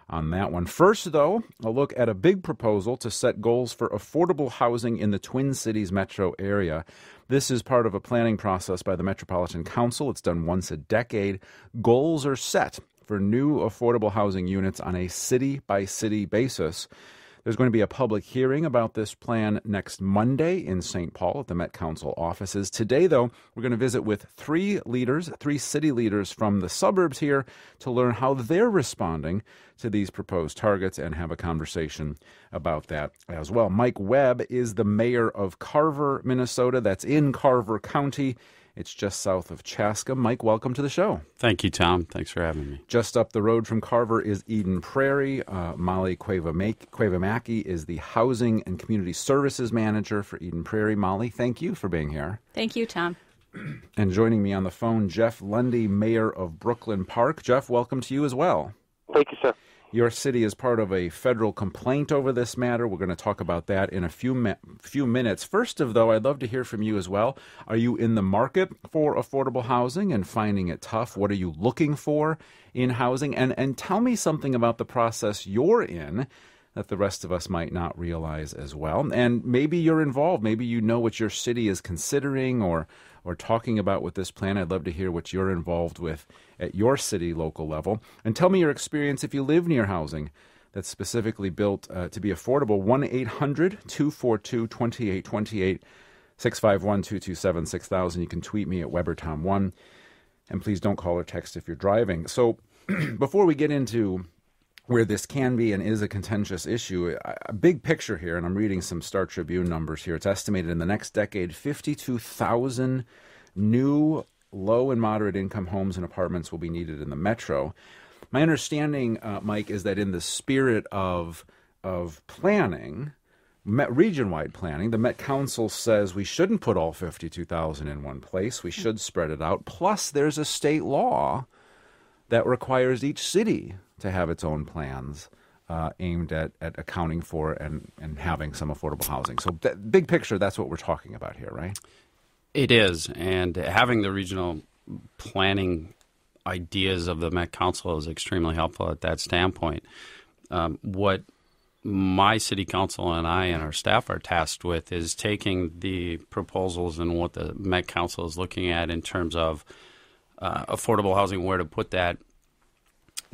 on that one. First, though, a look at a big proposal to set goals for affordable housing in the Twin Cities metro area. This is part of a planning process by the Metropolitan Council. It's done once a decade. Goals are set for new affordable housing units on a city-by-city basis. There's going to be a public hearing about this plan next Monday in St. Paul at the Met Council offices. Today, though, we're going to visit with three city leaders from the suburbs here to learn how they're responding to these proposed targets and have a conversation about that as well. Mike Webb is the mayor of Carver, Minnesota. That's in Carver County. It's just south of Chaska. Mike, welcome to the show. Thank you, Tom. Thanks for having me. Just up the road from Carver is Eden Prairie. Molly Cuevamacchi is the Housing and Community Services Manager for Eden Prairie. Molly, thank you for being here. Thank you, Tom. And joining me on the phone, Jeff Lunde, Mayor of Brooklyn Park. Jeff, welcome to you as well. Thank you, sir. Your city is part of a federal complaint over this matter. We're going to talk about that in a few minutes. First of though, I'd love to hear from you as well. Are you in the market for affordable housing and finding it tough? What are you looking for in housing? And tell me something about the process you're in that the rest of us might not realize as well. And maybe you're involved. Maybe you know what your city is considering or talking about with this plan. I'd love to hear what you're involved with at your city local level. And tell me your experience if you live near housing that's specifically built to be affordable. 1-800-242-2828, 651-227-6000. You can tweet me at WeberTom1. And please don't call or text if you're driving. So before we get into where this can be and is a contentious issue, a big picture here, and I'm reading some Star Tribune numbers here. It's estimated in the next decade, 52,000 new low and moderate income homes and apartments will be needed in the metro. My understanding, Mike, is that in the spirit of planning, region-wide planning, the Met Council says we shouldn't put all 52,000 in one place. We should spread it out. Plus, there's a state law that requires each city to have its own plans aimed at accounting for and having some affordable housing. So big picture, that's what we're talking about here, right? It is. And having the regional planning ideas of the Met Council is extremely helpful at that standpoint. What my city council and I and our staff are tasked with is taking the proposals and what the Met Council is looking at in terms of affordable housing, where to put that.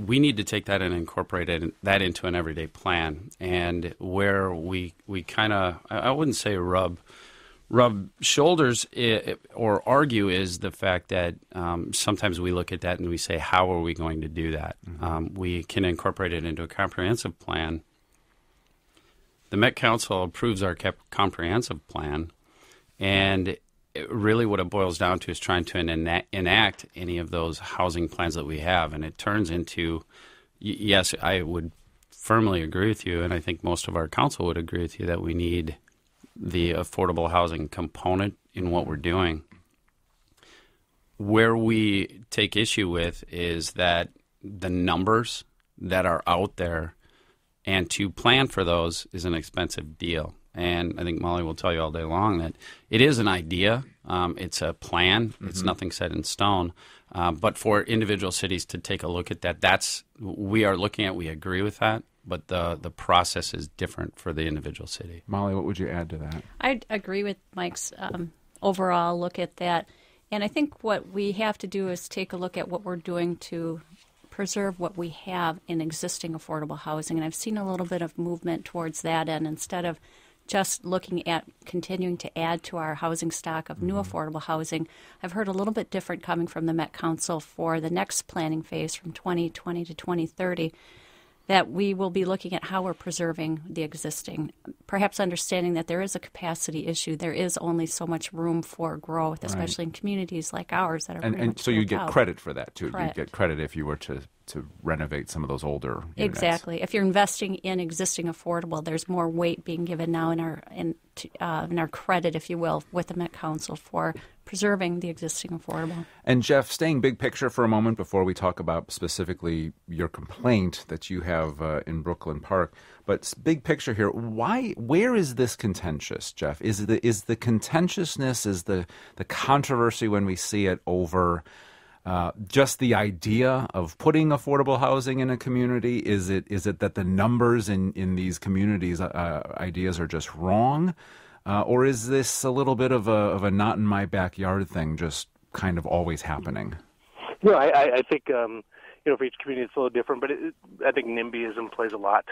We need to take that and incorporate that into an everyday plan. And where we kind of, I wouldn't say rub shoulders or argue is the fact that sometimes we look at that and we say, how are we going to do that? Mm-hmm. We can incorporate it into a comprehensive plan. The Met Council approves our comprehensive plan, and really what it boils down to is trying to enact any of those housing plans that we have. And it turns into, yes, I would firmly agree with you, and I think most of our council would agree with you, that we need the affordable housing component in what we're doing. Where we take issue with is that the numbers that are out there, and to plan for those is an expensive deal. And I think Molly will tell you all day long that it is an idea. It's a plan. Mm-hmm. It's nothing set in stone. But for individual cities to take a look at that, we agree with that. But the process is different for the individual city. Molly, what would you add to that? I'd agree with Mike's overall look at that. And I think what we have to do is take a look at what we're doing to preserve what we have in existing affordable housing. And I've seen a little bit of movement towards that end instead of just looking at continuing to add to our housing stock of new affordable housing. I've heard a little bit different coming from the Met Council for the next planning phase from 2020 to 2030, that we will be looking at how we're preserving the existing, perhaps understanding that there is a capacity issue. There is only so much room for growth, especially in communities like ours that are pretty much and so you get out. credit for that, too. Correct. You get credit if you were to renovate some of those older units. Exactly. If you're investing in existing affordable, there's more weight being given now in our credit, if you will, with the Met Council for preserving the existing affordable. And Jeff, staying big picture for a moment before we talk about specifically your complaint that you have in Brooklyn Park, but big picture here, where is this contentious, Jeff? Is the contentiousness, is the controversy when we see it over just the idea of putting affordable housing in a community? Is it that the numbers in these communities ideas are just wrong? Or is this a little bit of a not in my backyard thing, just kind of always happening? No, I think, for each community it's a little different, but I think NIMBYism plays a lot.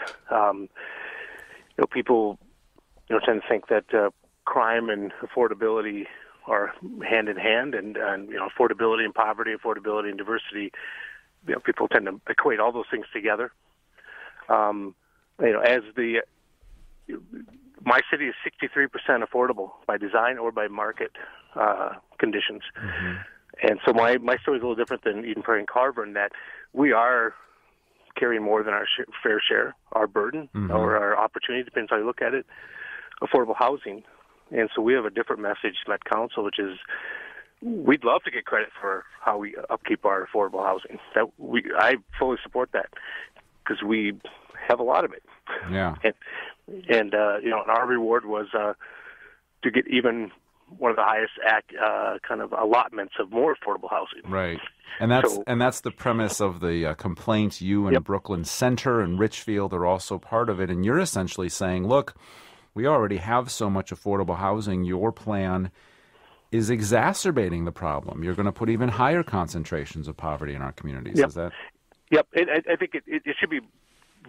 People, tend to think that crime and affordability are hand in hand, and affordability and poverty, affordability and diversity, people tend to equate all those things together. My city is 63% affordable by design or by market conditions. Mm-hmm. And so my story is a little different than Eden Prairie and Carver in that we are carrying more than our fair share, our burden, mm-hmm. or our opportunity, depends how you look at it, affordable housing. And so we have a different message to Met Council, which is we'd love to get credit for how we upkeep our affordable housing. I fully support that because we have a lot of it. Yeah. And our reward was to get even one of the highest kind of allotments of more affordable housing. Right. And that's the premise of the complaint. You and yep. Brooklyn Center and Richfield are also part of it. And you're essentially saying, look, we already have so much affordable housing. Your plan is exacerbating the problem. You're going to put even higher concentrations of poverty in our communities. Yep. Is that? Yep. I think it should be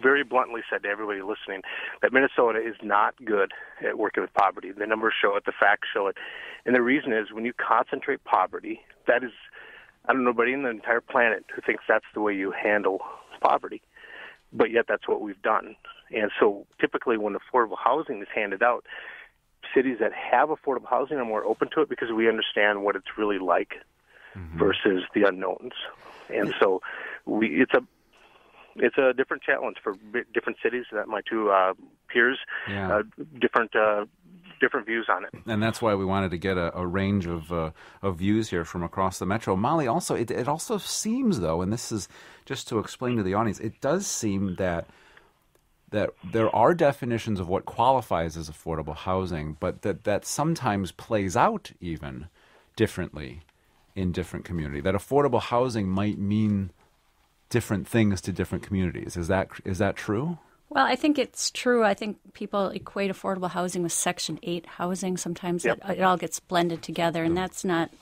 very bluntly said to everybody listening that Minnesota is not good at working with poverty. The numbers show it, the facts show it. And the reason is when you concentrate poverty, that is, I don't know nobody in the entire planet who thinks that's the way you handle poverty. But yet that's what we've done. And so typically when affordable housing is handed out, cities that have affordable housing are more open to it because we understand what it's really like mm-hmm. versus the unknowns. And so it's a different challenge for different cities. That my two peers, yeah. Different views on it. And that's why we wanted to get a range of views here from across the metro. Molly, also, it also seems, though, and this is just to explain to the audience, it does seem that there are definitions of what qualifies as affordable housing, but that sometimes plays out even differently in different communities. That affordable housing might mean different things to different communities. Is that true? Well, I think it's true. I think people equate affordable housing with Section 8 housing. Sometimes yep. it all gets blended together, and that's not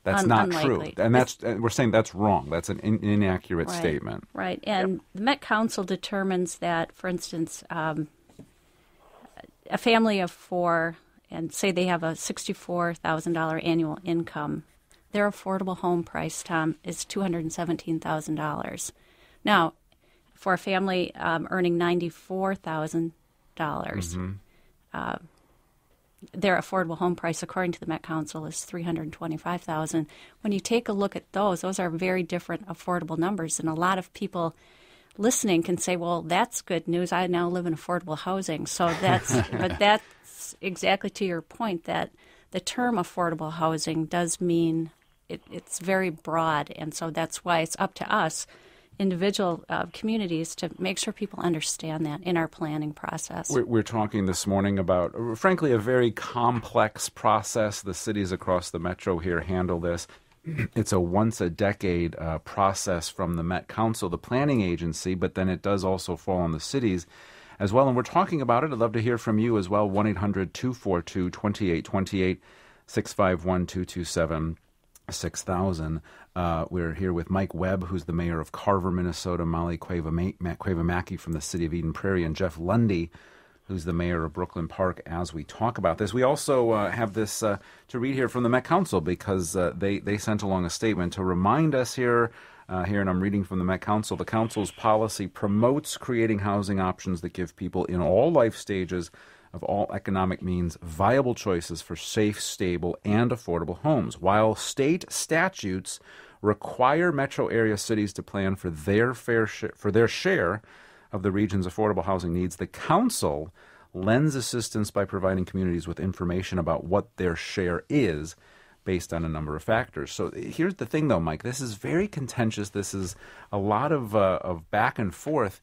that's not unlikely. True. And we're saying that's wrong. That's an inaccurate right, statement. Right. And yep. the Met Council determines that, for instance, a family of four, and say they have a $64,000 annual income, their affordable home price, Tom, is $217,000. Now, for a family earning $94,000, mm-hmm. Their affordable home price, according to the Met Council, is $325,000. When you take a look at those are very different affordable numbers, and a lot of people listening can say, "Well, that's good news. I now live in affordable housing." So but that's exactly to your point that the term affordable housing does mean. It's very broad, and so that's why it's up to us, individual communities, to make sure people understand that in our planning process. We're talking this morning about, frankly, a very complex process. The cities across the metro here handle this. It's a once-a-decade process from the Met Council, the planning agency, but then it does also fall on the cities as well. And we're talking about it. I'd love to hear from you as well. 1-800-242-2828, 651-227. 6,000. We're here with Mike Webb, who's the mayor of Carver, Minnesota, Molly Cueva-Mackey from the city of Eden Prairie, and Jeff Lunde, who's the mayor of Brooklyn Park, as we talk about this. We also have this to read here from the Met Council because they sent along a statement to remind us here, and I'm reading from the Met Council, the council's policy promotes creating housing options that give people in all life stages of all economic means viable choices for safe, stable, and affordable homes. While state statutes require metro area cities to plan for their share of the region's affordable housing needs, the council lends assistance by providing communities with information about what their share is based on a number of factors. So here's the thing, though, Mike. This is very contentious. This is a lot of back and forth.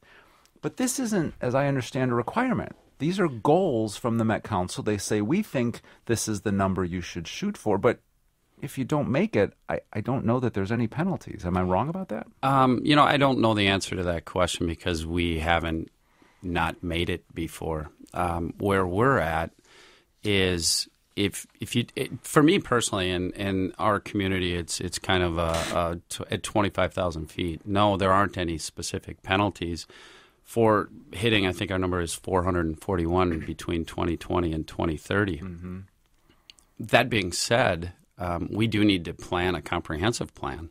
But this isn't, as I understand, a requirement. These are goals from the Met Council. They say, we think this is the number you should shoot for. But if you don't make it, I don't know that there's any penalties. Am I wrong about that? I don't know the answer to that question because we haven't not made it before. Where we're at is for me personally, in our community, it's kind of at 25,000 feet. No, there aren't any specific penalties for hitting. I think our number is 441 between 2020 and 2030. Mm-hmm. That being said, we do need to plan a comprehensive plan.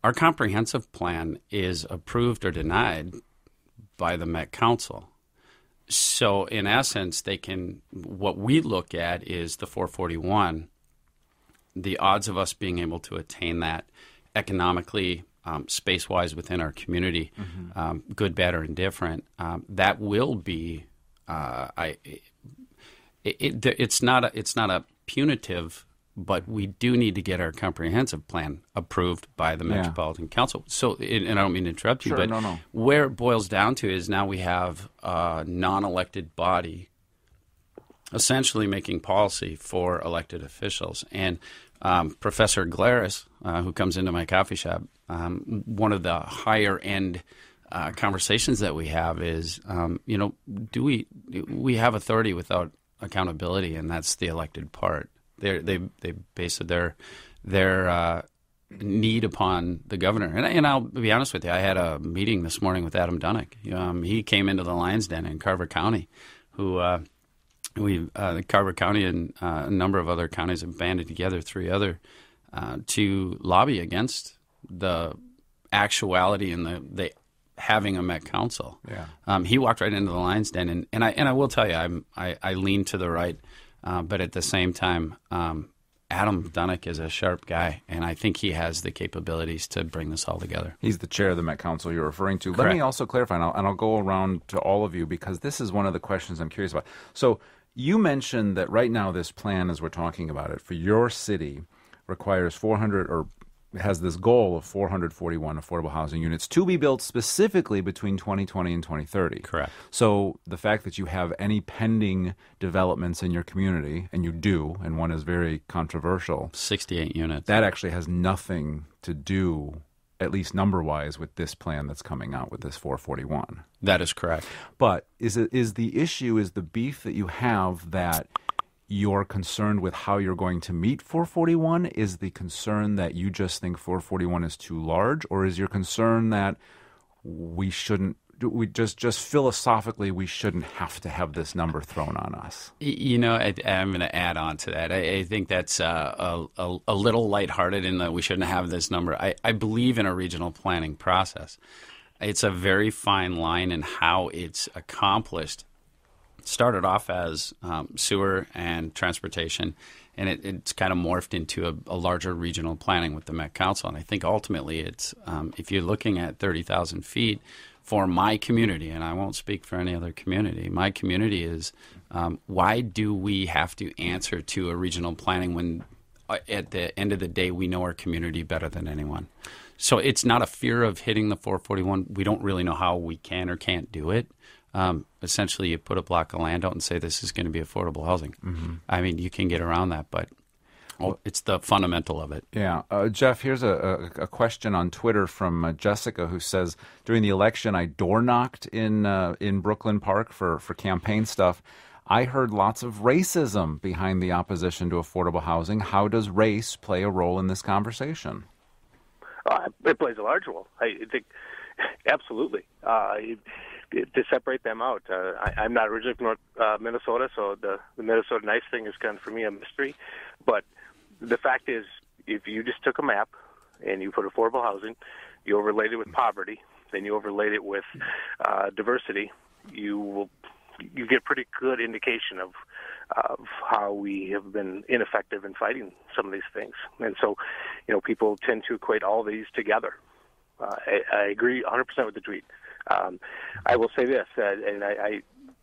Our comprehensive plan is approved or denied by the Met Council. So in essence, what we look at is the 441, the odds of us being able to attain that economically, space-wise within our community, mm-hmm. Good, bad, or indifferent, that will be, it's not a punitive, but we do need to get our comprehensive plan approved by the Metropolitan Council. So, and I don't mean to interrupt you, but where it boils down to is now we have a non-elected body essentially making policy for elected officials. And Professor Glaris, who comes into my coffee shop, one of the higher-end conversations that we have is, do we have authority without accountability, and that's the elected part. They base their need upon the governor. And I'll be honest with you, I had a meeting this morning with Adam Dunnick. He came into the Lion's Den in Carver County, Carver County and a number of other counties have banded together, 3 other, to lobby against the actuality and the having a Met Council. Yeah. He walked right into the Lion's Den, and I will tell you, I lean to the right. But at the same time, Adam Dunnick is a sharp guy, and I think he has the capabilities to bring this all together. He's the chair of the Met Council you're referring to. Correct. Let me also clarify, and I'll go around to all of you, because this is one of the questions I'm curious about. So you mentioned that right now this plan, as we're talking about it, for your city requires 400 or has this goal of 441 affordable housing units to be built specifically between 2020 and 2030. Correct. So the fact that you have any pending developments in your community, and you do, and one is very controversial, 68 units, that actually has nothing to do, at least number-wise, with this plan that's coming out with this 441. That is correct. But is the beef that you have that you're concerned with how you're going to meet 441? Is the concern that you just think 441 is too large, or is your concern that we just philosophically we shouldn't have to have this number thrown on us? I'm going to add on to that. I think that's a little lighthearted in that we shouldn't have this number. I believe in a regional planning process. It's a very fine line in how it's accomplished. Started off as sewer and transportation, and it's kind of morphed into a larger regional planning with the Met Council. And I think ultimately it's, if you're looking at 30,000 feet for my community, and I won't speak for any other community, my community is, why do we have to answer to a regional planning when at the end of the day we know our community better than anyone? So it's not a fear of hitting the 441. We don't really know how we can or can't do it. Essentially, you put a block of land out and say this is going to be affordable housing. Mm-hmm. I mean, you can get around that, but it's the fundamental of it. Yeah. Jeff, here's a question on Twitter from Jessica, who says, during the election, I door knocked in Brooklyn Park for campaign stuff. I heard lots of racism behind the opposition to affordable housing. How does race play a role in this conversation? It plays a large role. I think absolutely. To separate them out. I'm not originally from Minnesota, so the Minnesota nice thing is kind of, for me, a mystery. But the fact is, if you just took a map and you put affordable housing, you overlaid it with poverty, then you overlaid it with diversity, you get pretty good indication of how we have been ineffective in fighting some of these things. And so, people tend to equate all these together. I agree 100% with the tweet. I will say this, and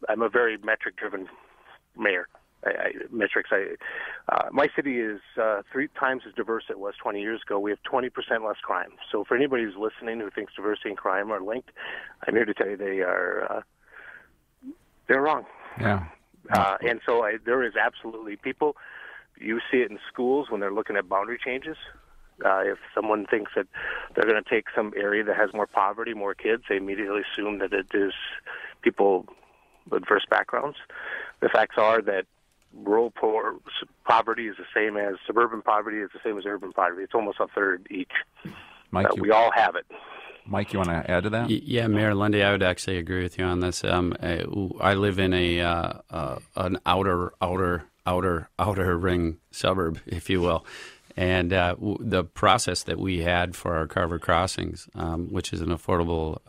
I'm a very metric-driven mayor. My city is 3 times as diverse as it was 20 years ago. We have 20% less crime. So for anybody who's listening who thinks diversity and crime are linked, I'm here to tell you they're wrong. Yeah. And so there is absolutely people You see it in schools when they're looking at boundary changes. If someone thinks that they're going to take some area that has more poverty, more kids, they immediately assume that it is people with diverse backgrounds. The facts are that rural poverty is the same as suburban poverty, is the same as urban poverty. It's almost a third each. Mike, we all have it. Mike, you want to add to that? Yeah, Mayor Lunde, I would actually agree with you on this. I live in an outer ring suburb, if you will. And the process that we had for our Carver crossings, which is an affordable,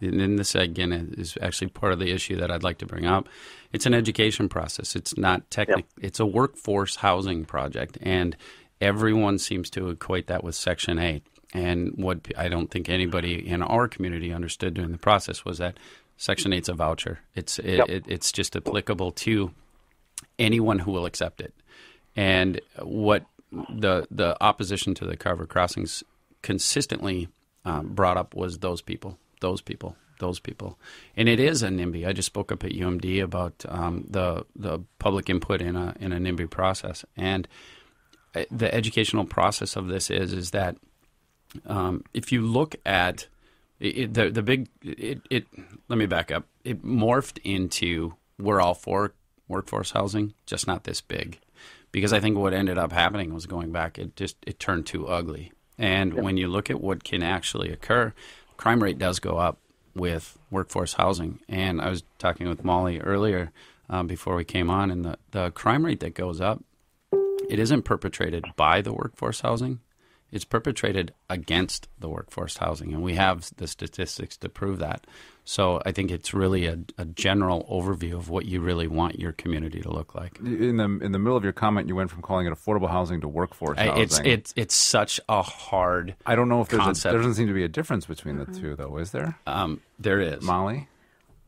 and this again is actually part of the issue that I'd like to bring up. It's an education process. It's not technical. Yep. It's a workforce housing project, and everyone seems to equate that with Section 8. And what I don't think anybody in our community understood during the process was that Section 8's a voucher. It's just applicable to anyone who will accept it. And what the opposition to the Carver crossings consistently brought up was those people. And it is a NIMBY. I just spoke up at UMD about the public input in a NIMBY process. And the educational process of this is that if you look at it, let me back up. It morphed into we're all for workforce housing, just not this big. Because I think what ended up happening was going back, it turned too ugly. And when you look at what can actually occur, crime rate does go up with workforce housing. And I was talking with Molly earlier before we came on, and the crime rate that goes up, it isn't perpetrated by the workforce housing. It's perpetrated against the workforce housing, and we have the statistics to prove that. So I think it's really a general overview of what you really want your community to look like. In the middle of your comment, you went from calling it affordable housing to workforce housing. It's such a hard I don't know if there doesn't seem to be a difference between the two, though, is there? There is. Molly?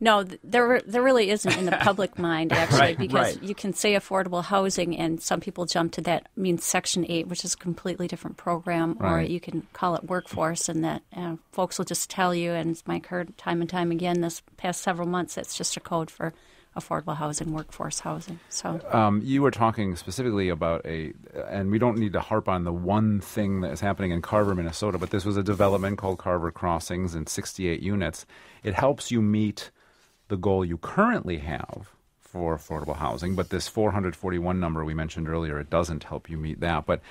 No, there really isn't in the public mind, actually, because right. you can say affordable housing, and some people jump to that means Section 8, which is a completely different program, or you can call it workforce, and that folks will just tell you, and as Mike heard time and time again this past several months, it's just a code for affordable housing, workforce housing. So you were talking specifically about and we don't need to harp on the one thing that is happening in Carver, Minnesota, but this was a development called Carver Crossings in 68 units. It helps you meet the goal you currently have for affordable housing, but this 441 number we mentioned earlier, it doesn't help you meet that. But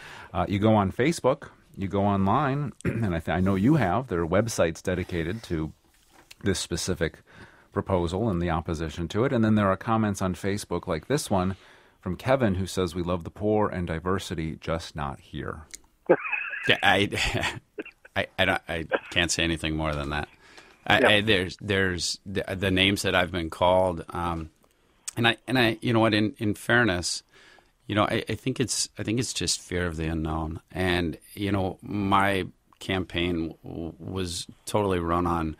you go on Facebook, you go online, and I know you have. There are websites dedicated to this specific proposal and the opposition to it. And then there are comments on Facebook like this one from Kevin, who says, "We love the poor and diversity, just not here." Yeah, I can't say anything more than that. There's the names that I've been called, and I you know what, in fairness, I think it's just fear of the unknown, and my campaign was totally run on.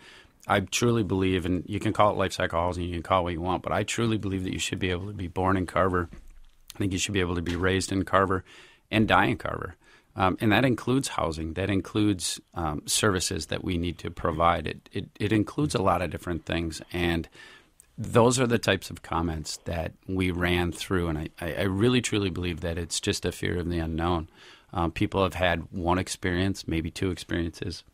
I truly believe, and you can call it life cycle housing, you can call it what you want, but I truly believe that you should be able to be born in Carver. I think you should be able to be raised in Carver and die in Carver. And that includes housing. That includes services that we need to provide. It includes a lot of different things. And those are the types of comments that we ran through. And I really, truly believe that it's just a fear of the unknown. People have had one experience, maybe two experiences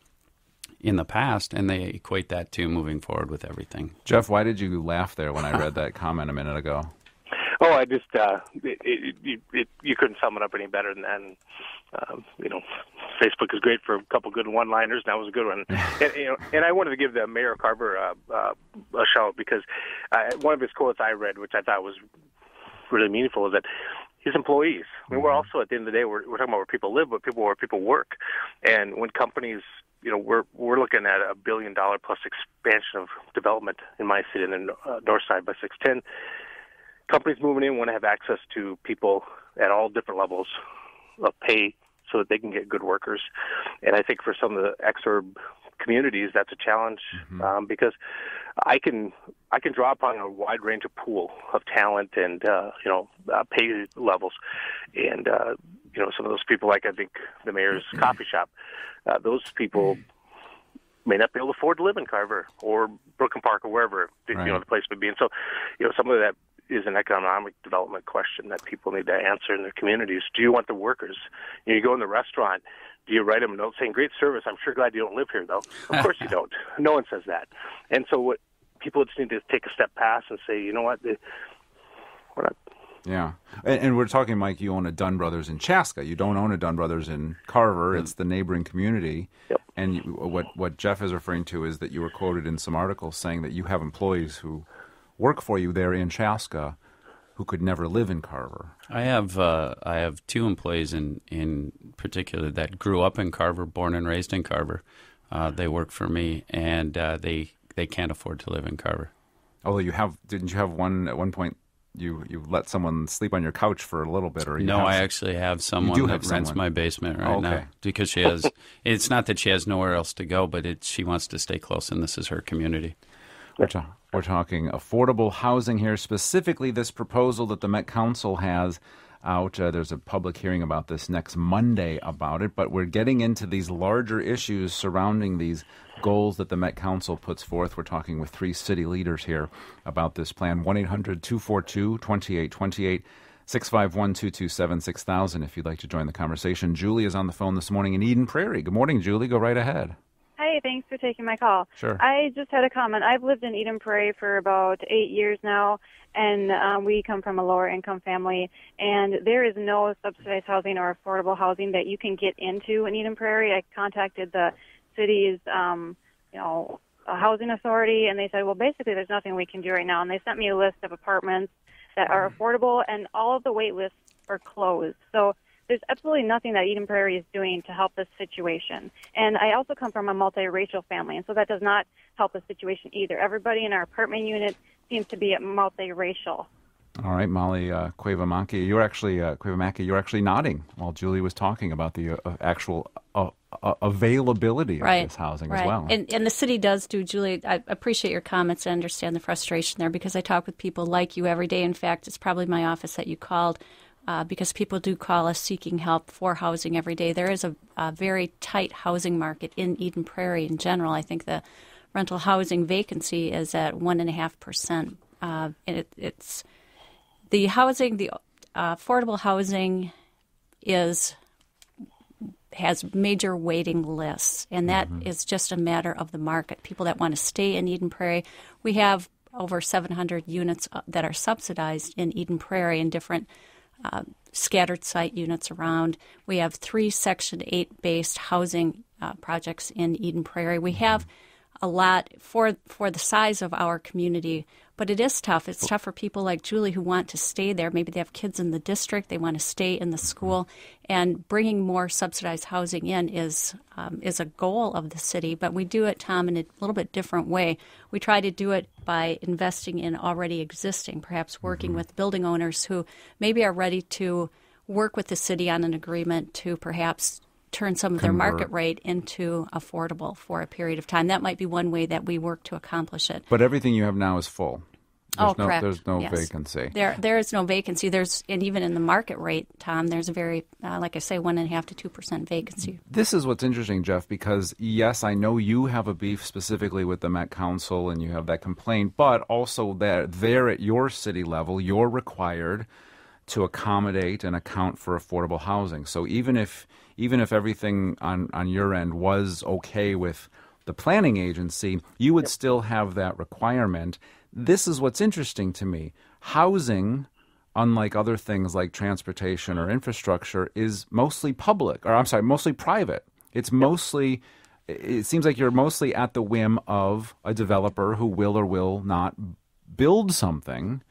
in the past, and they equate that to moving forward with everything. Jeff, why did you laugh there when I read that comment a minute ago? Oh, I just you couldn't sum it up any better than that. Facebook is great for a couple good one-liners. And that was a good one. And I wanted to give the Mayor of Carver a shout because one of his quotes I read, which I thought was really meaningful, is that his employees. I mean, we're also at the end of the day we're talking about where people live, but where people work. And when companies, we're looking at $1 billion plus expansion of development in my city in the north side by 610. Companies moving in want to have access to people at all different levels of pay so that they can get good workers. And I think for some of the exurb communities, that's a challenge because I can draw upon a wide range of pool of talent and pay levels. And some of those people, like I think the mayor's coffee shop, those people may not be able to afford to live in Carver or Brooklyn Park or wherever the place would be. And so, some of that is an economic development question that people need to answer in their communities. Do you want the workers? You go in the restaurant, do you write them a note saying, "Great service, I'm sure glad you don't live here," though? Of course you don't. No one says that. And so what people just need to take a step past and say, you know what, we're not. Yeah. And we're talking, Mike, you own a Dunn Brothers in Chaska. You don't own a Dunn Brothers in Carver. It's the neighboring community. Yep. And what Jeff is referring to is that you were quoted in some articles saying that you have employees who work for you there in Chaska who could never live in Carver. I have two employees in particular that grew up in Carver, born and raised in Carver. They work for me, and they can't afford to live in Carver. Although didn't you have one at one point? You let someone sleep on your couch for a little bit, or I actually have someone that rents my basement right now because she has. It's not that she has nowhere else to go, but she wants to stay close, and this is her community. We're talking affordable housing here, specifically this proposal that the Met Council has out. There's a public hearing about this next Monday about it, but we're getting into these larger issues surrounding these goals that the Met Council puts forth. We're talking with three city leaders here about this plan. 1-800-242-2828, 651-227-6000 if you'd like to join the conversation. Julie is on the phone this morning in Eden Prairie. Good morning, Julie. Go right ahead. Hi, thanks for taking my call. Sure. I just had a comment. I've lived in Eden Prairie for about 8 years now, and we come from a lower-income family, and there is no subsidized housing or affordable housing that you can get into in Eden Prairie. I contacted the city's, housing authority, and they said, well, basically there's nothing we can do right now, and they sent me a list of apartments that are affordable, and all of the wait lists are closed. So there's absolutely nothing that Eden Prairie is doing to help this situation. And I also come from a multiracial family, and so that does not help the situation either. Everybody in our apartment unit seems to be multiracial. All right, Molly Cuevamaki, you're actually nodding while Julie was talking about the actual availability of this housing as well. And the city does do, Julie, I appreciate your comments and understand the frustration there because I talk with people like you every day. In fact, it's probably my office that you called because people do call us seeking help for housing every day. There is a very tight housing market in Eden Prairie in general. I think the rental housing vacancy is at 1.5%. It's the housing, the affordable housing has major waiting lists, and that is just a matter of the market. People that want to stay in Eden Prairie, we have over 700 units that are subsidized in Eden Prairie in different scattered site units around. We have 3 Section 8 based housing projects in Eden Prairie. We have a lot for the size of our community, but it is tough. It's tough for people like Julie who want to stay there. Maybe they have kids in the district. They want to stay in the school. And bringing more subsidized housing in is a goal of the city, but we do it, Tom, in a little bit different way. We try to do it by investing in already existing, perhaps working with building owners who maybe are ready to work with the city on an agreement to perhaps turn some of their market rate into affordable for a period of time. That might be one way that we work to accomplish it. But everything you have now is full. Correct. There's no yes. vacancy. There is no vacancy. And even in the market rate, Tom, there's a very, like I say, 1.5% to 2% vacancy. This is what's interesting, Jeff, because yes, I know you have a beef specifically with the Met Council and you have that complaint, but also that there at your city level, you're required to accommodate and account for affordable housing. So even if everything on your end was okay with the planning agency, you would still have that requirement. This is what's interesting to me. Housing, unlike other things like transportation or infrastructure, is mostly mostly private. It seems like you're mostly at the whim of a developer who will or will not build something.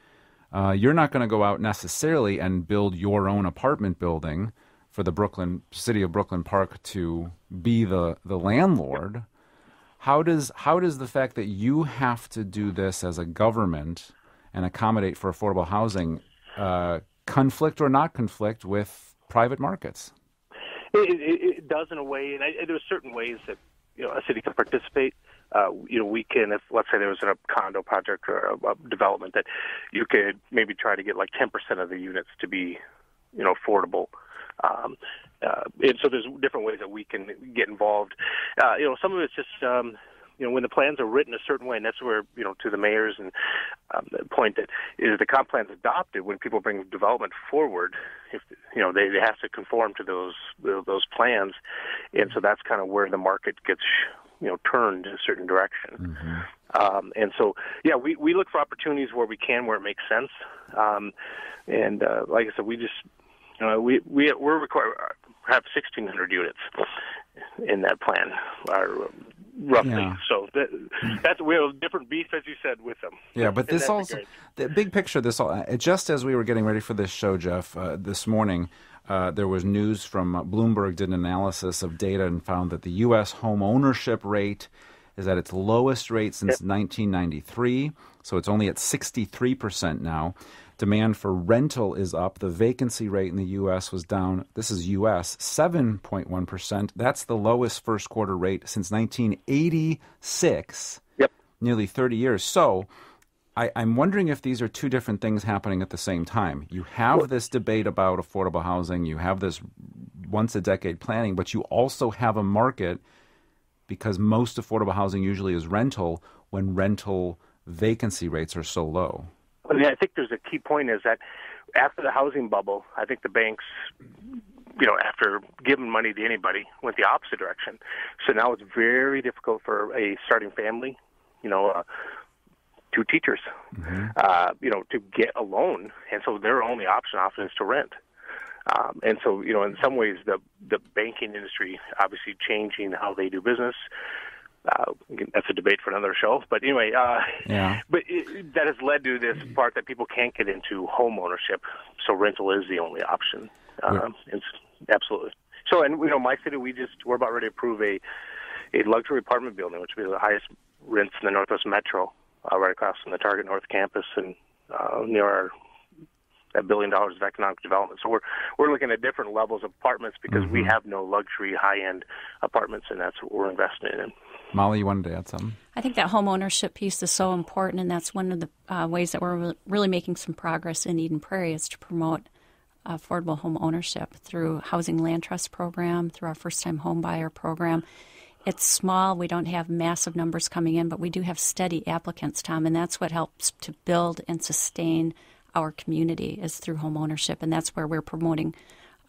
You're not going to go out necessarily and build your own apartment building for the city of Brooklyn Park to be the landlord. How does the fact that you have to do this as a government and accommodate for affordable housing conflict or not conflict with private markets? It does in a way, and there's certain ways that a city can participate. We can, if let's say there was a condo project or a development, that you could maybe try to get like 10% of the units to be, affordable. And so there's different ways that we can get involved. Some of it's just when the plans are written a certain way, and that's where, to the mayor's and the point that is the comp plan's adopted, when people bring development forward, if they have to conform to those plans, and so that's kind of where the market gets turned in a certain direction. Mm-hmm. And so, we look for opportunities where we can, where it makes sense. And like I said, we just we're required to have 1,600 units in that plan, roughly. Yeah. So that's we have a different beef, as you said, with them. Yeah, but this also, the big picture, just as we were getting ready for this show, Jeff, this morning, there was news from Bloomberg did an analysis of data and found that the U.S. home ownership rate is at its lowest rate since 1993, so it's only at 63% now. Demand for rental is up. The vacancy rate in the U.S. was down, this is U.S., 7.1%. That's the lowest first quarter rate since 1986, nearly 30 years. So I'm wondering if these are two different things happening at the same time. You have this debate about affordable housing, you have this once-a-decade planning, but you also have a market, because most affordable housing usually is rental, when rental vacancy rates are so low. I think there's a key point is that after the housing bubble, I think the banks, after giving money to anybody, went the opposite direction. So now it's very difficult for a starting family, 2 teachers, to get a loan. And so their only option often is to rent. And so, in some ways, the banking industry obviously changing how they do business. That's a debate for another show. But anyway, but that has led to this part that people can't get into home ownership. So rental is the only option. It's absolutely. So, and my city, we're about ready to approve a luxury apartment building, which will be the highest rents in the Northwest Metro, right across from the Target North campus and near our $1 billion of economic development. So we're looking at different levels of apartments because we have no luxury high-end apartments, and that's what we're investing in. Molly, you wanted to add something? I think that home ownership piece is so important, and that's one of the ways that we're really making some progress in Eden Prairie is to promote affordable home ownership through Housing Land Trust program, through our first-time home buyer program. It's small. We don't have massive numbers coming in, but we do have steady applicants, Tom, and that's what helps to build and sustain our community is through home ownership, and that's where we're promoting.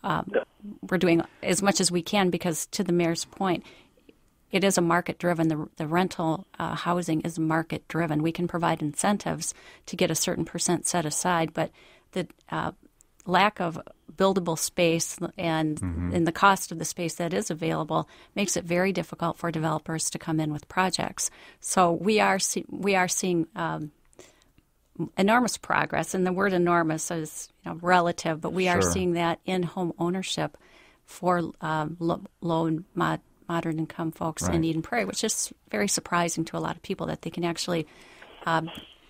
We're doing as much as we can because, to the mayor's point, it is a market-driven. The rental housing is market-driven. We can provide incentives to get a certain percent set aside, but the lack of buildable space and the cost of the space that is available makes it very difficult for developers to come in with projects. So we are seeing enormous progress, and the word enormous is relative, but we are seeing that in home ownership for low and moderate income folks in Eden Prairie, which is very surprising to a lot of people that they can actually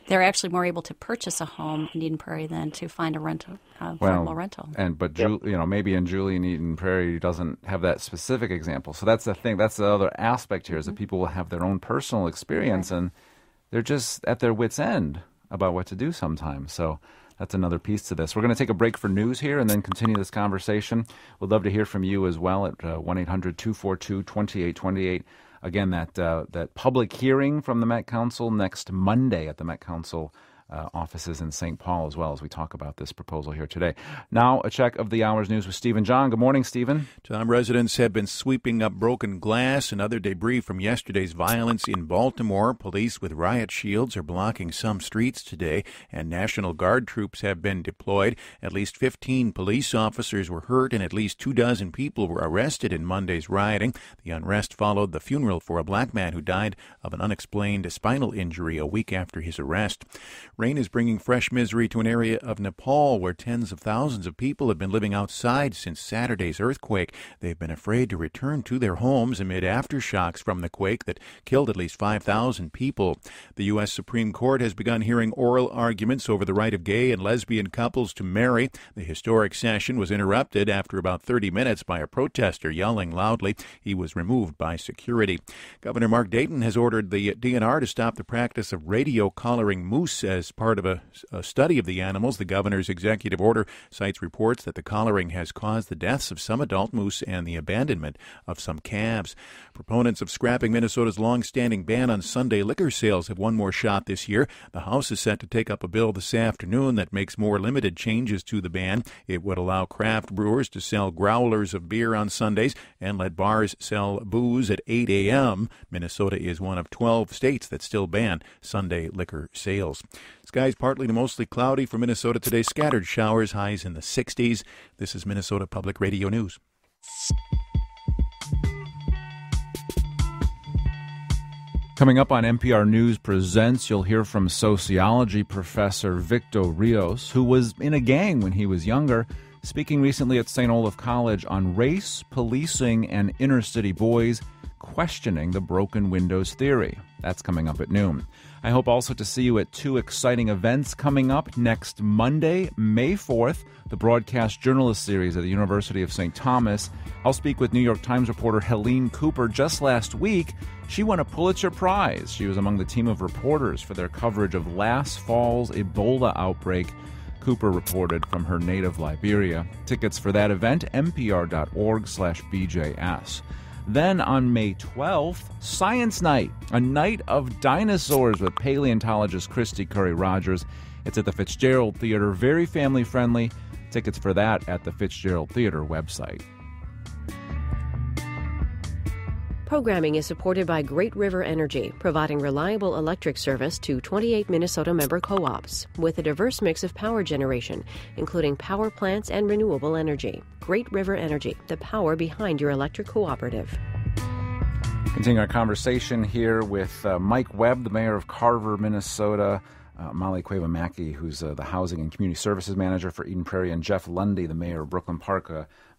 they're actually more able to purchase a home in Eden Prairie than to find a rental, affordable rental. Maybe in Julie in Eden Prairie doesn't have that specific example. So that's the thing. That's the other aspect here is that people will have their own personal experience and they're just at their wits' end about what to do sometimes. So that's another piece to this. We're going to take a break for news here and then continue this conversation. We'd love to hear from you as well at 1-800-242-2828. Again, that public hearing from the Met Council next Monday at the Met Council offices in St. Paul as well as we talk about this proposal here today. Now, a check of the hour's news with Stephen John. Good morning, Stephen. Tom, residents have been sweeping up broken glass and other debris from yesterday's violence in Baltimore. Police with riot shields are blocking some streets today, and National Guard troops have been deployed. At least 15 police officers were hurt, and at least 24 people were arrested in Monday's rioting. The unrest followed the funeral for a black man who died of an unexplained spinal injury a week after his arrest. Rain is bringing fresh misery to an area of Nepal where tens of thousands of people have been living outside since Saturday's earthquake. They've been afraid to return to their homes amid aftershocks from the quake that killed at least 5,000 people. The U.S. Supreme Court has begun hearing oral arguments over the right of gay and lesbian couples to marry. The historic session was interrupted after about 30 minutes by a protester yelling loudly. He was removed by security. Governor Mark Dayton has ordered the DNR to stop the practice of radio collaring moose as As part of a study of the animals, the governor's executive order cites reports that the collaring has caused the deaths of some adult moose and the abandonment of some calves. Proponents of scrapping Minnesota's long-standing ban on Sunday liquor sales have one more shot this year. The House is set to take up a bill this afternoon that makes more limited changes to the ban. It would allow craft brewers to sell growlers of beer on Sundays and let bars sell booze at 8 a.m. Minnesota is one of 12 states that still ban Sunday liquor sales. Skies partly to mostly cloudy for Minnesota today. Scattered showers, highs in the 60s. This is Minnesota Public Radio News. Coming up on MPR News Presents, you'll hear from sociology professor Victor Rios, who was in a gang when he was younger, speaking recently at St. Olaf College on race, policing, and inner-city boys, questioning the broken windows theory. That's coming up at noon. I hope also to see you at two exciting events coming up next Monday, May 4th, the Broadcast Journalist Series at the University of St. Thomas. I'll speak with New York Times reporter Helene Cooper. Just last week, she won a Pulitzer Prize. She was among the team of reporters for their coverage of last fall's Ebola outbreak. Cooper reported from her native Liberia. Tickets for that event, mpr.org/BJS. Then on May 12th, Science Night, a night of dinosaurs with paleontologist Christy Curry Rogers. It's at the Fitzgerald Theater, very family-friendly. Tickets for that at the Fitzgerald Theater website. Programming is supported by Great River Energy, providing reliable electric service to 28 Minnesota member co-ops with a diverse mix of power generation, including power plants and renewable energy. Great River Energy, the power behind your electric cooperative. Continuing our conversation here with Mike Webb, the mayor of Carver, Minnesota, Molly Cueva-Mackey, who's the Housing and Community Services Manager for Eden Prairie, and Jeff Lunde, the mayor of Brooklyn Park.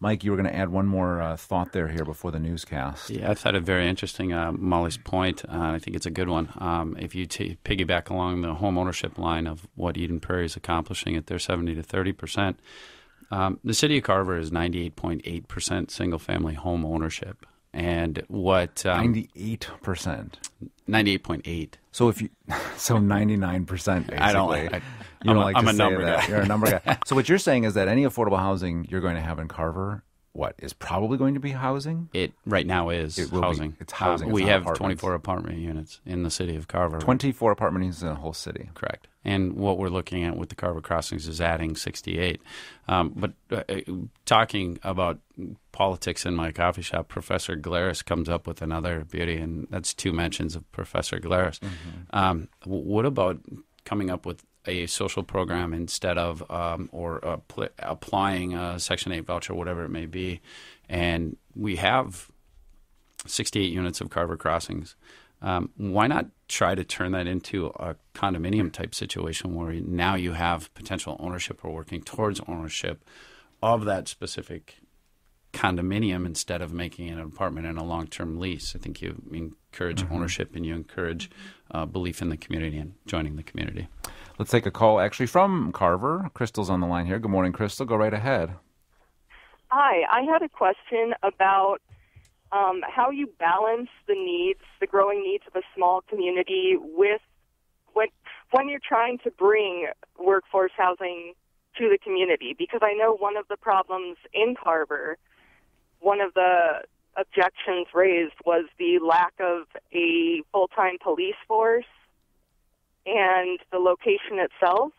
Mike, you were going to add one more thought there here before the newscast. Yeah, I thought it very interesting, Molly's point. I think it's a good one. If you piggyback along the home ownership line of what Eden Prairie is accomplishing at their 70 to 30%, the city of Carver is 98.8% single-family home ownership. And what 98%, 98.8. So 99%. Basically. I don't like. I'm a number guy. You're a number guy. So what you're saying is that any affordable housing you're going to have in Carver, what is probably going to be housing? It right now is housing. It's housing. We have 24 apartment units in the city of Carver. 24 apartment units in the whole city. Correct. And what we're looking at with the Carver Crossings is adding 68. But talking about politics in my coffee shop, Professor Glaris comes up with another beauty, and that's two mentions of Professor Glaris. Mm-hmm. What about coming up with a social program instead of applying a Section 8 voucher, whatever it may be? And we have 68 units of Carver Crossings. Why not try to turn that into a condominium type situation where now you have potential ownership or working towards ownership of that specific condominium instead of making an apartment and a long-term lease? I think you encourage ownership and you encourage belief in the community and joining the community. Let's take a call actually from Carver. Crystal's on the line here. Good morning, Crystal. Go right ahead. Hi. I had a question about how you balance the growing needs of a small community with when you're trying to bring workforce housing to the community. Because I know one of the problems in Carver, one of the objections raised was the lack of a full-time police force and the location itself.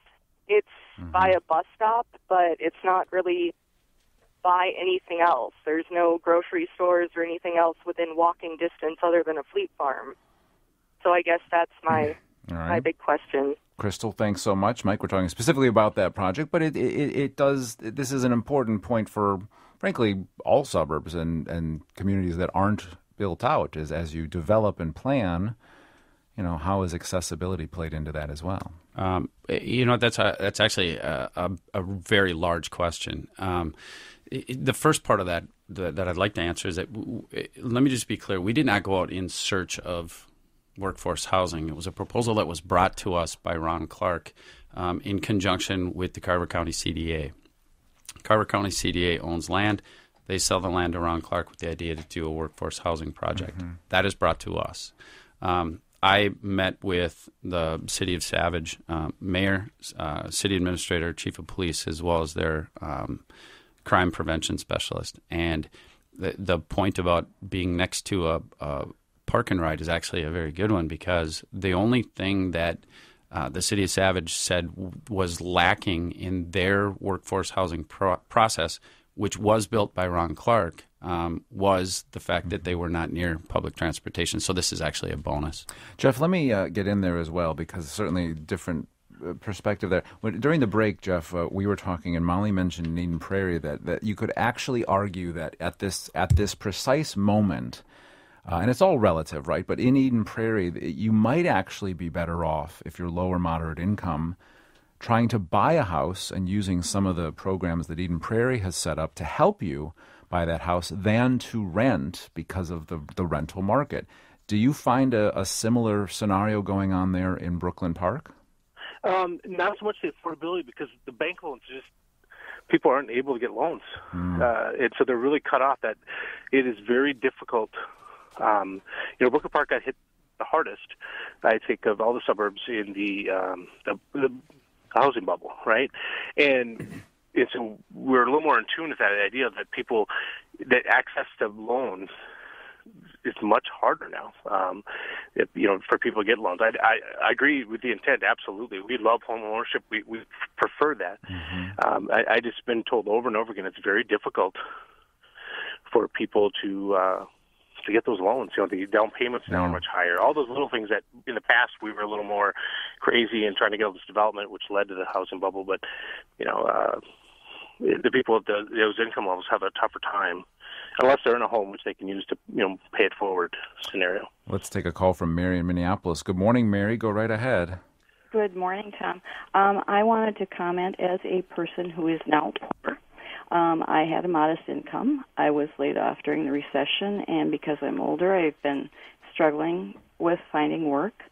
It's by a bus stop, but it's not really by anything else. There's no grocery stores or anything else within walking distance other than a Fleet Farm. So I guess that's my big question. Crystal, thanks so much. Mike, we're talking specifically about that project, but this is an important point for, frankly, all suburbs and communities that aren't built out, is as you develop and plan, how is accessibility played into that as well? That's actually a very large question. The first part of that I'd like to answer is that, let me just be clear, we did not go out in search of workforce housing. It was a proposal that was brought to us by Ron Clark in conjunction with the Carver County CDA. Carver County CDA owns land. They sell the land to Ron Clark with the idea to do a workforce housing project. That is brought to us. I met with the City of Savage mayor, city administrator, chief of police, as well as their crime prevention specialist. And the point about being next to a park and ride is actually a very good one, because the only thing that the City of Savage said was lacking in their workforce housing process, which was built by Ron Clark, was the fact that they were not near public transportation. So this is actually a bonus. Jeff, let me get in there as well, because certainly different perspective there. During the break, Jeff, we were talking, and Molly mentioned in Eden Prairie that you could actually argue that at this precise moment, and it's all relative, right? But in Eden Prairie, you might actually be better off, if you're low or moderate income, trying to buy a house and using some of the programs that Eden Prairie has set up to help you buy that house, than to rent because of the rental market. Do you find a similar scenario going on there in Brooklyn Park? Not so much the affordability, because the bank loans people aren't able to get loans. And so they're really cut off. That it is very difficult. Brooklyn Park got hit the hardest, I think, of all the suburbs in the housing bubble, right? And so we're a little more in tune with that idea that that access to loans is much harder now. For people to get loans. I agree with the intent. Absolutely, we love home ownership. We prefer that. I just been told over and over again it's very difficult for people to get those loans. The down payments now are much higher. All those little things that in the past we were a little more crazy in trying to get all this development, which led to the housing bubble. But the people at those income levels have a tougher time, unless they're in a home which they can use to pay it forward scenario. Let's take a call from Mary in Minneapolis. Good morning, Mary. Go right ahead. Good morning, Tom. I wanted to comment as a person who is now poor. I had a modest income. I was laid off during the recession, and because I'm older, I've been struggling with finding work.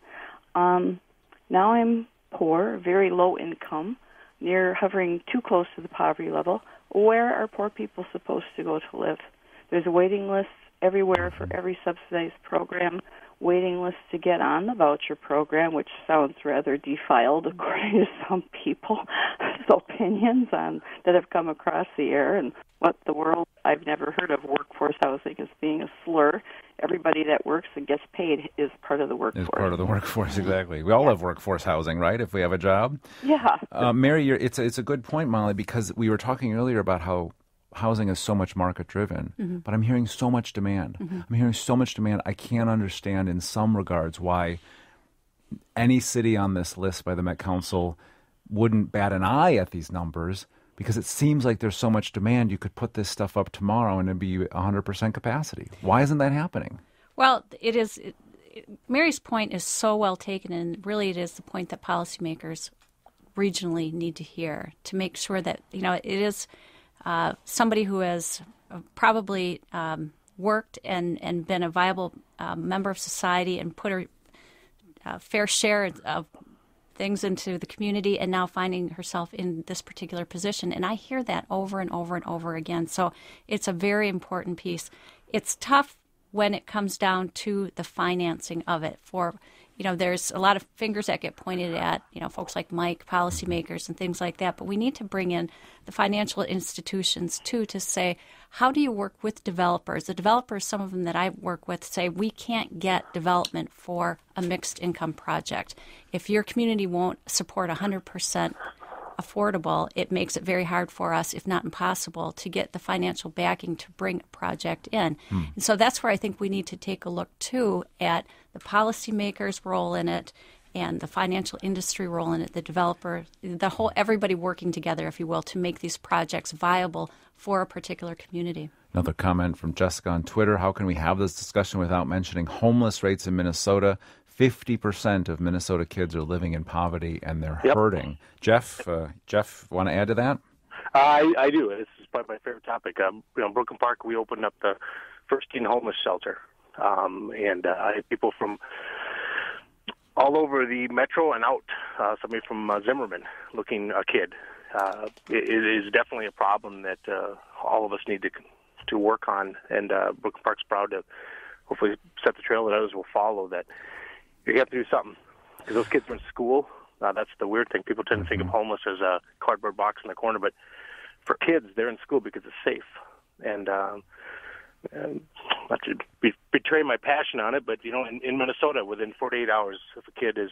Now I'm poor, very low income, hovering too close to the poverty level. Where are poor people supposed to go to live? There's a waiting list everywhere for every subsidized program, waiting lists to get on the voucher program, which sounds rather defiled according to some people's opinions that have come across the air, and what the world, I've never heard of workforce housing as being a slur. Everybody that works and gets paid is part of the workforce. Is part of the workforce, exactly. We all have workforce housing, right, if we have a job? Yeah. Mary, it's a good point, Molly, because we were talking earlier about how housing is so much market-driven, but I'm hearing so much demand. I'm hearing so much demand. I can't understand in some regards why any city on this list by the Met Council wouldn't bat an eye at these numbers, because it seems like there's so much demand. You could put this stuff up tomorrow and it'd be 100% capacity. Why isn't that happening? Well, it is. Mary's point is so well taken, and really it is the point that policymakers regionally need to hear to make sure that, it is somebody who has probably worked and been a viable member of society and put a fair share of things into the community, and now finding herself in this particular position. And I hear that over and over and over again. So it's a very important piece. It's tough when it comes down to the financing of it. There's a lot of fingers that get pointed at, folks like Mike, policymakers and things like that. But we need to bring in the financial institutions, too, to say, how do you work with developers? The developers, some of them that I work with, say we can't get development for a mixed income project. If your community won't support 100% affordable, it makes it very hard for us, if not impossible, to get the financial backing to bring a project in. And so that's where I think we need to take a look, too, at the policymakers' role in it and the financial industry role in it, the developer, everybody working together, if you will, to make these projects viable for a particular community. Another comment from Jessica on Twitter. How can we have this discussion without mentioning homeless rates in Minnesota? 50% of Minnesota kids are living in poverty, and they're hurting. Jeff, want to add to that? I do. This is probably my favorite topic. Brooklyn Park, we opened up the first teen homeless shelter, and I had people from all over the metro and out. Somebody from Zimmerman looking a kid. It is definitely a problem that all of us need to work on, and Brooklyn Park's proud to hopefully set the trail that others will follow. That You have to do something because those kids are in school. That's the weird thing. People tend to think of homeless as a cardboard box in the corner, but for kids, they're in school because it's safe. And not to betray my passion on it, but in Minnesota, within 48 hours, if a kid is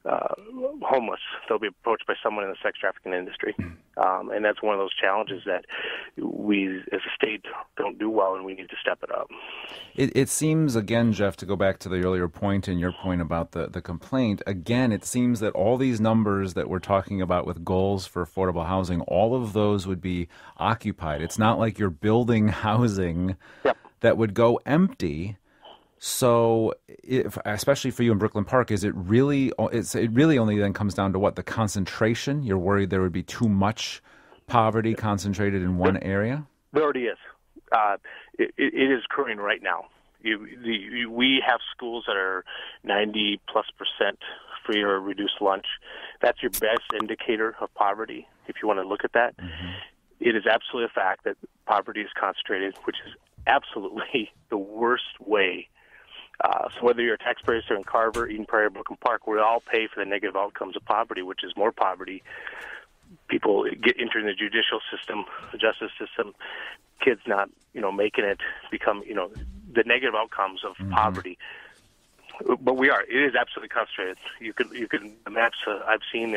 homeless, they'll be approached by someone in the sex trafficking industry, and that's one of those challenges that we, as a state, don't do well, and we need to step it up. It seems, again, Jeff, to go back to the earlier point and your point about the complaint, again, it seems that all these numbers that we're talking about with goals for affordable housing, all of those would be occupied. It's not like you're building housing that would go empty. So, especially for you in Brooklyn Park, it really only then comes down to what? The concentration? You're worried there would be too much poverty concentrated in one area? There already is. It is occurring right now. We have schools that are 90+% free or reduced lunch. That's your best indicator of poverty, if you want to look at that. Mm-hmm. It is absolutely a fact that poverty is concentrated, which is absolutely the worst way. So whether you're a taxpayer in Carver, Eden Prairie, Brooklyn Park, we all pay for the negative outcomes of poverty, which is more poverty. People get entering the judicial system, the justice system, kids not, making it, become, the negative outcomes of poverty. But it is absolutely concentrated. You can the maps I've seen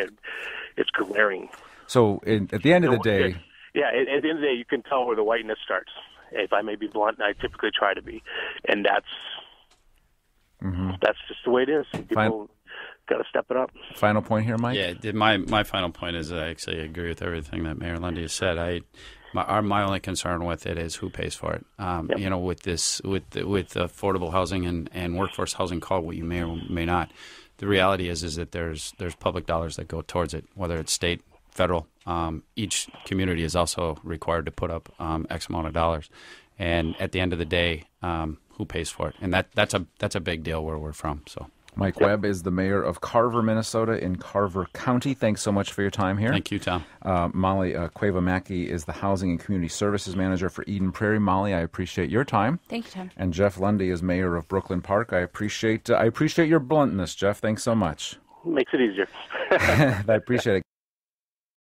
it's glaring. So at the end of the day, at the end of the day, you can tell where the whiteness starts. If I may be blunt, I typically try to be, and that's just the way it is. People got to step it up. Final point here, Mike? Yeah, my final point is I actually agree with everything that Mayor Lunde has said. My only concern with it is who pays for it. With affordable housing and workforce housing, call it what you may or may not. The reality is that there's public dollars that go towards it, whether it's state, federal. Each community is also required to put up X amount of dollars, and at the end of the day, who pays for it? And that's a big deal where we're from. So, Mike Webb is the mayor of Carver, Minnesota, in Carver County. Thanks so much for your time here. Thank you, Tom. Molly Cueva-Mackey is the Housing and Community Services Manager for Eden Prairie. Molly, I appreciate your time. Thank you, Tom. And Jeff Lunde is mayor of Brooklyn Park. I appreciate your bluntness, Jeff. Thanks so much. Makes it easier. I appreciate it.